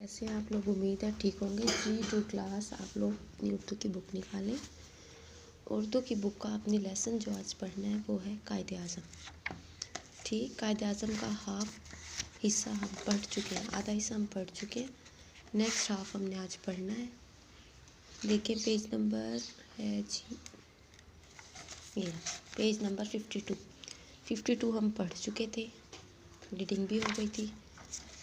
कैसे हैं आप लोग? उम्मीद है ठीक होंगे। G2 क्लास आप लोग उर्दू की बुक निकालें। उर्दू की बुक का आपने लेसन जो आज पढ़ना है वो है कायदे आज़म। ठीक, कायदे आज़म का हाफ हिस्सा हम पढ़ चुके हैं, आधा हिस्सा हम पढ़ चुके हैं। नेक्स्ट हाफ हमने आज पढ़ना है। देखिए पेज नंबर है जी, ये पेज नंबर 52 हम पढ़ चुके थे, रीडिंग भी हो गई थी।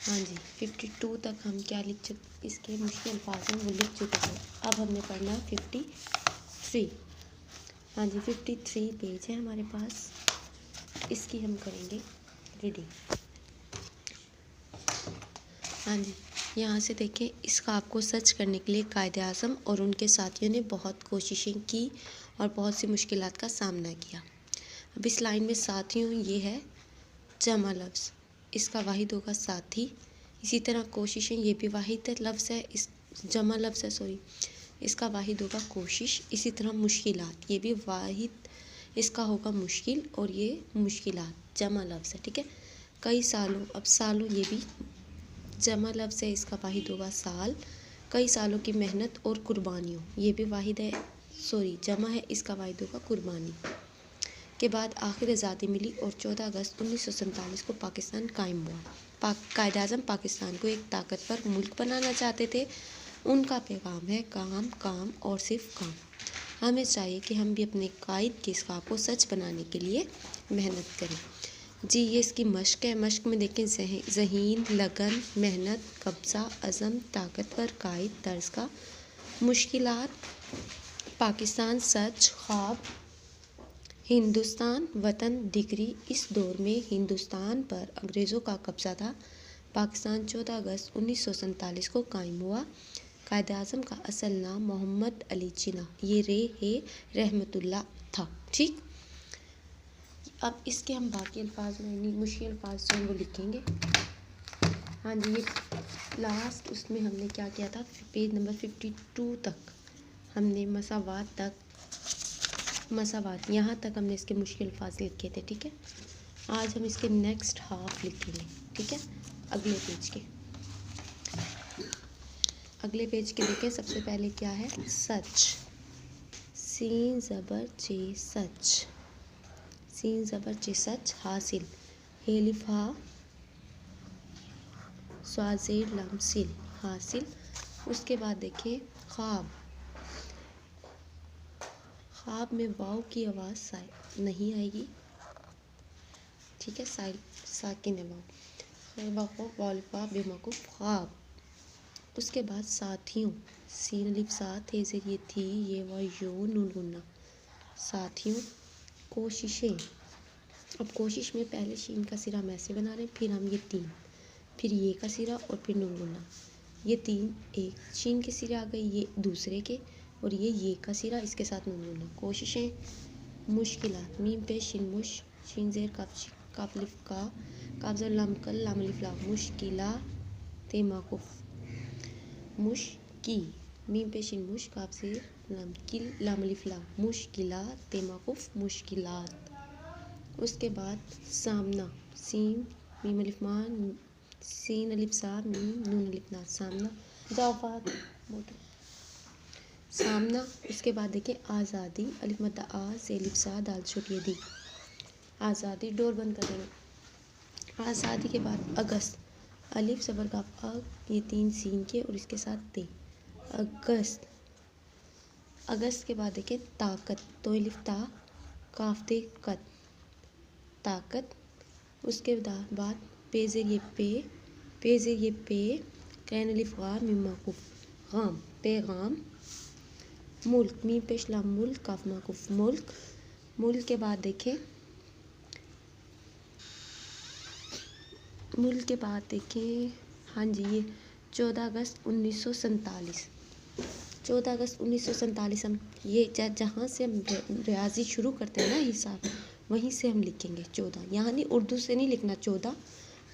हाँ जी, 52 तक हम क्या लिख चुके, इसके मुश्किल अल्फाज हैं वो लिख चुके थे। अब हमने पढ़ना है 53। हाँ जी, 53 पेज है हमारे पास, इसकी हम करेंगे रीडिंग। हाँ जी, यहाँ से देखें, इसका आपको सर्च करने के लिए कायदे आज़म और उनके साथियों ने बहुत कोशिशें की और बहुत सी मुश्किलात का सामना किया। अब इस लाइन में साथियों ये है जमा लफ्ज़, इसका वाहिद होगा साथी। इसी तरह कोशिशें, ये भी वाहिद लफ्ज़ है, इस जमा लफ्ज़ है सॉरी, इसका वाहिद होगा कोशिश। इसी तरह मुश्किलात, ये भी वाहिद इसका होगा मुश्किल और ये मुश्किलात जमा लफ्ज़ है। ठीक है, कई सालों, अब सालों ये भी जमा लफ्ज़ है, इसका वाहिद होगा साल। कई सालों की मेहनत और कुर्बानियों, ये भी वाहिद है सॉरी जमा है, इसका वाहिद होगा कुर्बानी के बाद आखिर आज़ादी मिली और 14 अगस्त 1947 को पाकिस्तान कायम हुआ। कायदे आज़म पाकिस्तान को एक ताकतवर मुल्क बनाना चाहते थे। उनका पैगाम है काम काम और सिर्फ काम। हमें चाहिए कि हम भी अपने कायद के इस ख्वाब को सच बनाने के लिए मेहनत करें। जी, ये इसकी मश्क है। मश्क में देखें ज़हीन, लगन, मेहनत, कब्ज़ा, अज़म, ताकतवर, कायद, तर्ज का, मुश्किलात, पाकिस्तान, सच, ख्वाब, हिंदुस्तान, वतन, डिग्री। इस दौर में हिंदुस्तान पर अंग्रेज़ों का कब्ज़ा था। पाकिस्तान 14 अगस्त 1947 को कायम हुआ। कायदे आज़म का असल नाम मोहम्मद अली जिन्ना, ये रहमतुल्लाह था। ठीक, अब इसके हम बाकी अल्फाज में मुश्किल अल्फाज जो हैं वो लिखेंगे। हाँ जी, ये लास्ट उसमें हमने क्या किया था, पेज नंबर 52 तक हमने मसावात यहाँ तक हमने इसके मुश्किल अल्फाज लिखे थे। ठीक है, आज हम इसके नेक्स्ट हाफ लिखेंगे। ठीक है, अगले पेज के देखें। सबसे पहले क्या है, सच, सीन ज़बर चे सच, सीन ज़बर चे सच। हासिल, हेलिफा स्वाज़ेर लमसिल, हासिल। उसके बाद देखिए ख्वाब, ख्वाब में वाव की आवाज़ नहीं आएगी। ठीक है, साकिन है वाव, वालिफा बेमकूफ़ ख्वाब। उसके बाद साथियों, सीन अलिफ साथ, ये ज़ेर ये थी, ये व यो, नून गुन्ना, साथियों। कोशिशें, अब कोशिश में पहले शीन का सिरा हम ऐसे बना रहे हैं, फिर हम ये तीन, फिर ये का सिरा और फिर नून गुन्ना, ये तीन एक शीन के सिरे आ गए, ये दूसरे के, और ये का सिरा, इसके साथ नून गुन्ना। कोशिशें, मुश्किलात, मीम पे शिन मुश, शीन ज़ेर काफ लिफ का, काफ ज़ेर लाम कल, लाम अलिफ ला, मुश्किला ते माकुफ, मुश्की, मीम पे शिन मुश, काफ ज़ेर लाम किल, लाम अलिफ ला, मुश्किला ते माकुफ, मुश्किलात। उसके बाद सामना, सीम मीम अलिफ मा, सीन अलिफ सा, मीम नून अलिफ ना, सामना। जाफात सामना। उसके बाद देखिए आज़ादी, अलिफ मद्दा आ, से अलिफ सा, दाल छोटी दी, आज़ादी। डोर बंद कर देना। आज़ादी के बाद अगस्त, अलिफ ज़बर काफ अ, ये तीन सीन के और इसके साथ ते, अगस्त। अगस्त के बाद देखिए ताकत, तो अलिफ ता, काफ ते कत, ताकत। उसके बाद पेज़ेर ये पे, कैन अलिफ गा, मीम माकुफ गाम, पैगाम। मुल्क, मीम पेश लाम मुल्क, काफ माकुफ मुल्क। मुल्क के बाद देखें, मुल्क के बाद देखें, हाँ जी, ये 14 अगस्त 1947, 14 अगस्त 1947 हम ये जहाँ से हम रियाजी शुरू करते हैं ना हिसाब, वहीं से हम लिखेंगे 14, यहाँ नहीं, उर्दू से नहीं लिखना 14,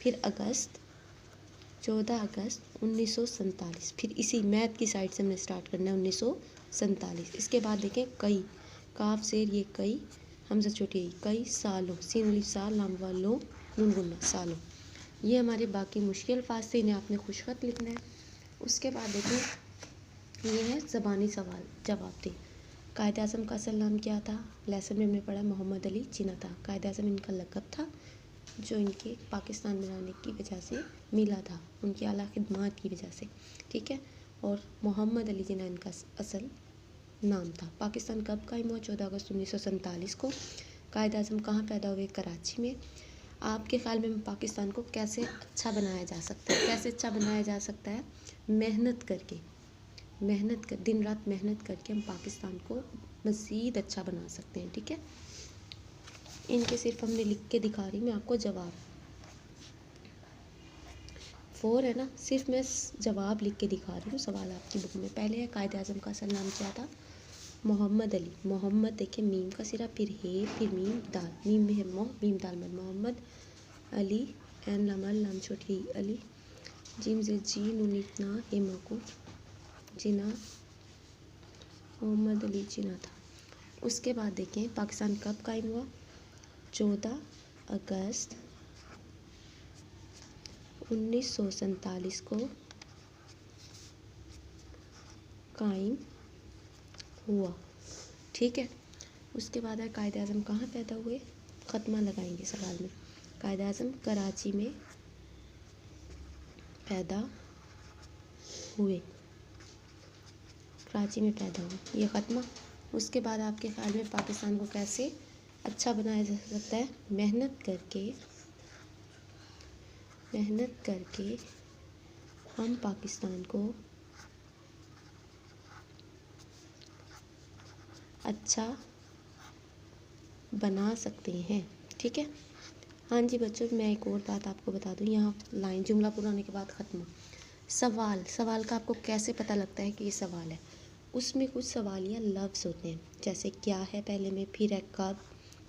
फिर अगस्त, 14 अगस्त 1947, फिर इसी मैथ की साइड से हमने स्टार्ट करना है 1947। इसके बाद देखें कई, काफ ज़ेर ये कई, हमज़ा छोटी कई सालों, सीन अलिफ सा, लाम वालों, नून गुन्ना, सालों। ये हमारे बाकी मुश्किल अल्फाज थे, इन्हें आपने खुशखत लिखना है। उसके बाद देखिए ये है ज़बानी सवाल जवाब थे। कायदे आज़म का असल नाम क्या था? लेसन में हमने पढ़ा मोहम्मद अली जिन्ना था। कायदे आज़म इनका लक़ब था जो इनके पाकिस्तान बनाने की वजह से मिला था, उनकी आला खिदमत की वजह से, ठीक है। और मोहम्मद अली जिन्ना इनका असल नाम था। पाकिस्तान कब कायम हुआ? 14 अगस्त 1947 को। कायदे आज़म कहाँ पैदा हुए? कराची में। आपके ख्याल में पाकिस्तान को कैसे अच्छा बनाया जा सकता है? कैसे अच्छा बनाया जा सकता है? मेहनत करके, दिन रात मेहनत करके हम पाकिस्तान को मज़ीद अच्छा बना सकते हैं, ठीक है। इनके सिर्फ हमने लिख के दिखा रही मैं आपको जवाब। 4 है ना, सिर्फ मैं जवाब लिख के दिखा रही हूँ। सवाल आपकी बुक में पहले है कायदे आज़म का असल नाम क्या था? मोहम्मद अली। मोहम्मद देखिए मीम का सिरा, फिर हे, फिर मीम दाल, मीम में है मोह, मीम दाल में मोहम्मद अली, एन लामल लाम छोटी अली, जिम से जी नून इतना हे मकूफ जिना, मोहम्मद अली जिना था। उसके बाद देखें पाकिस्तान कब कायम हुआ? 14 अगस्त 1947 को कायम हुआ, ठीक है। उसके बाद है कायदे आज़म कहाँ पैदा हुए? ख़त्मा लगाएंगे सवाल में। कायदे आज़म कराची में पैदा हुए, कराची में पैदा हुए, ये ख़त्मा। उसके बाद आपके ख्याल में पाकिस्तान को कैसे अच्छा बनाया जा सकता है? मेहनत करके हम पाकिस्तान को अच्छा बना सकते हैं, ठीक है। हाँ जी बच्चों, मैं एक और बात आपको बता दूँ, यहाँ लाइन जुमला पूरा होने के बाद ख़त्म। सवाल का आपको कैसे पता लगता है कि ये सवाल है? उसमें कुछ सवालिया लफ्ज़ होते हैं, जैसे क्या है पहले में, फिर है कब,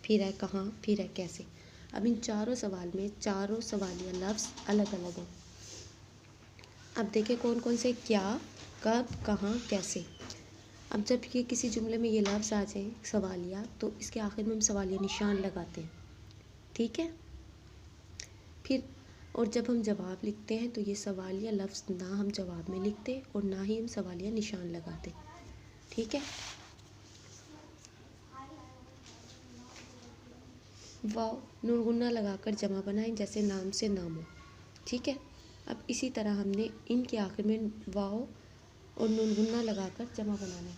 फिर है कहाँ, फिर है कैसे। अब इन चारों सवाल में चारों सवालिया लफ्ज़ अलग अलग हैं। अब देखिए कौन कौन से, क्या, कब, कहाँ, कैसे। अब जब ये किसी जुमले में ये लफ्ज़ आ जाए सवालिया, तो इसके आखिर में हम सवालिया निशान लगाते हैं, ठीक है। फिर और जब हम जवाब लिखते हैं तो ये सवालिया लफ्ज़ ना हम जवाब में लिखते और ना ही हम सवालिया निशान लगाते, ठीक है। वाव नून गुन्ना लगाकर जमा बनाएं, जैसे नाम से नाम हो, ठीक है। अब इसी तरह हमने इनके आखिर में वाव और नून गुन्ना लगाकर जमा बनाना है,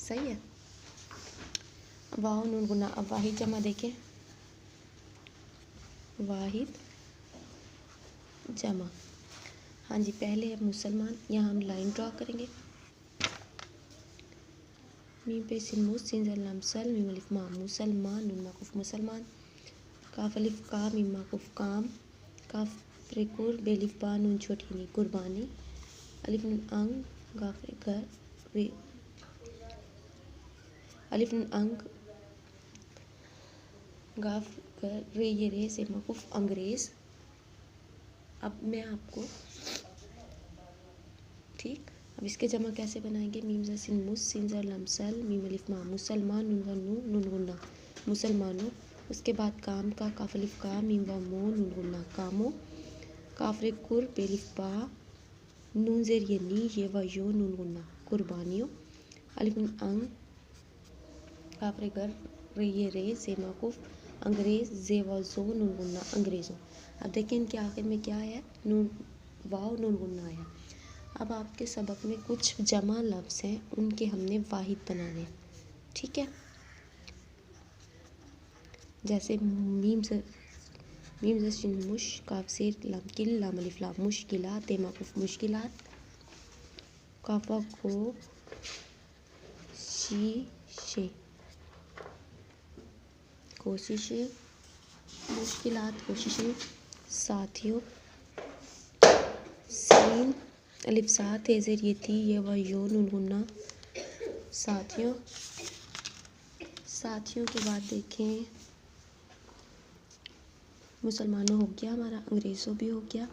सही है। वाव नून गुन्ना। अब वाहिद जमा देखें, वाहिद जमा। हाँ जी, पहले है मुसलमान, यहाँ हम लाइन ड्रॉ करेंगे। मीम पे सिन मुस सिन जल लाम सल मीम अलिफ मा मुसलमान नून माकुफ मुसलमान, काफ अलिफ का मीम माकुफ काम, काफ प्रेकुर बेलिफ बा नून छोटी नी कुर्बानी, अलिफ नून अंग गाफ घर रे, अलिफ नून अंग गाफ घर रे ये रे से माकुफ अंग्रेज़। अब मैं आपको, ठीक, अब इसके जमा कैसे बनाएंगे? मीम ज़ा सिन मुस सिन ज़ा लम सल मीम अलिफ मा मुसलमान नून वा नू नून गुन्ना मुसलमानों। उसके बाद काम का काफ अलिफ का मीम वा मो नून गुन्ना कामो, काफ रे कुर बेलिफ बा नून ज़ेर ये नी ये वा यो नून गुन्ना कुर्बानियों, अलिफ नून अंग काफ रे घर रे ये रे से माकुफ अंग्रेज़ जे वा जो नून गुन्ना अंग्रेज़ों। अब देखिए इनके आखिर में क्या है? नून वाव नून गुन्ना आया। अब आपके सबक में कुछ जमा लफ्ज़ हैं, उनके हमने वाहिद बनाने हैं, ठीक है। जैसे मीम से मुश काफ से लाम किल लाम अलिफ लाम मुश्किलात ते माकुफ मुश्किलात, काफा को शीशे कोशिशें, मुश्किलात कोशिशें, साथियों, सीन अलिफ साथ तेज़ेर ये थी ये व यो नून गुन्ना साथियों। साथियों के बाद देखें मुसलमानों हो गया हमारा, अंग्रेज़ों भी हो गया।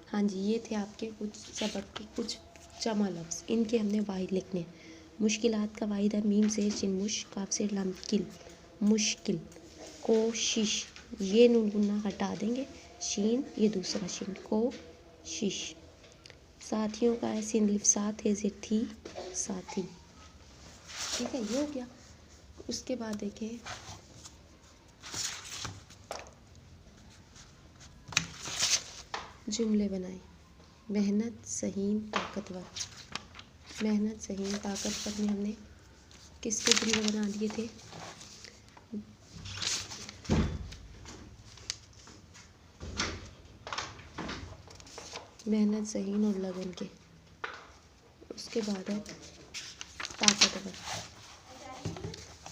हाँ जी, ये थे आपके कुछ सबक के कुछ जमा लफ्ज़, इनके हमने वाहिद लिखने। मुश्किलात का वाहिद है मीम से शिन मुश काफ से लाम किल मुश्किल, कोशिश ये नून गुन्ना हटा देंगे, शीन ये दूसरा शीन को शीश। साथियों का है, सिंह साथ है, जे थी साथी। ठीक है, ये हो गया। उसके बाद देखें जुमले बनाए। मेहनत सहीन ताकतवर। मेहनत सहीन ताकतवर में हमने किसके जुमले बना लिए थे? मेहनत सहीन और लगन के। उसके बाद है ताकतवर।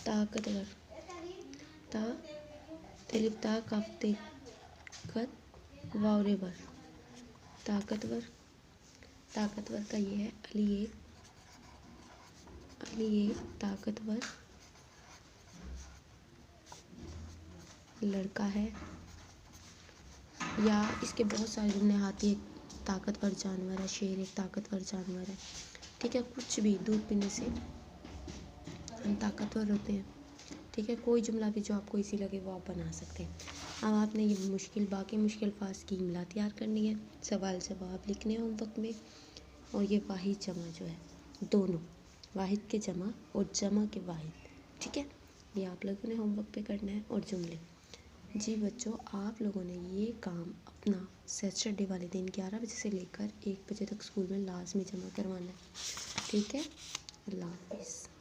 ताकतवर ता तेलिफ ता काफते खत वावरेवर। ताकतवर, ताकतवर का ये है अली एक ताकतवर लड़का है, या इसके बहुत सारे जुमले। हाथी एक ताकतवर जानवर है, शेर एक ताकतवर जानवर है। ठीक है, कुछ भी दूध पीने से हम ताकतवर होते हैं। ठीक है, कोई जुमला भी जो आपको इजी लगे वो आप बना सकते हैं। अब आपने ये बाकी मुश्किल अल्फाज की इमला तैयार करनी है, सवाल जवाब लिखने हैं होमवर्क में, और ये वाहिद जमा जो है, दोनों वाहिद के जमा और जमा के वाहिद। ठीक है, ये आप लोगों ने होमवर्क पे करना है। और जुमले, जी बच्चों, आप लोगों ने ये काम अपना सैटरडे वाले दिन 11 बजे से लेकर 1 बजे तक स्कूल में लाजमी जमा करवाना है। ठीक है, अल्लाह हाफिज़।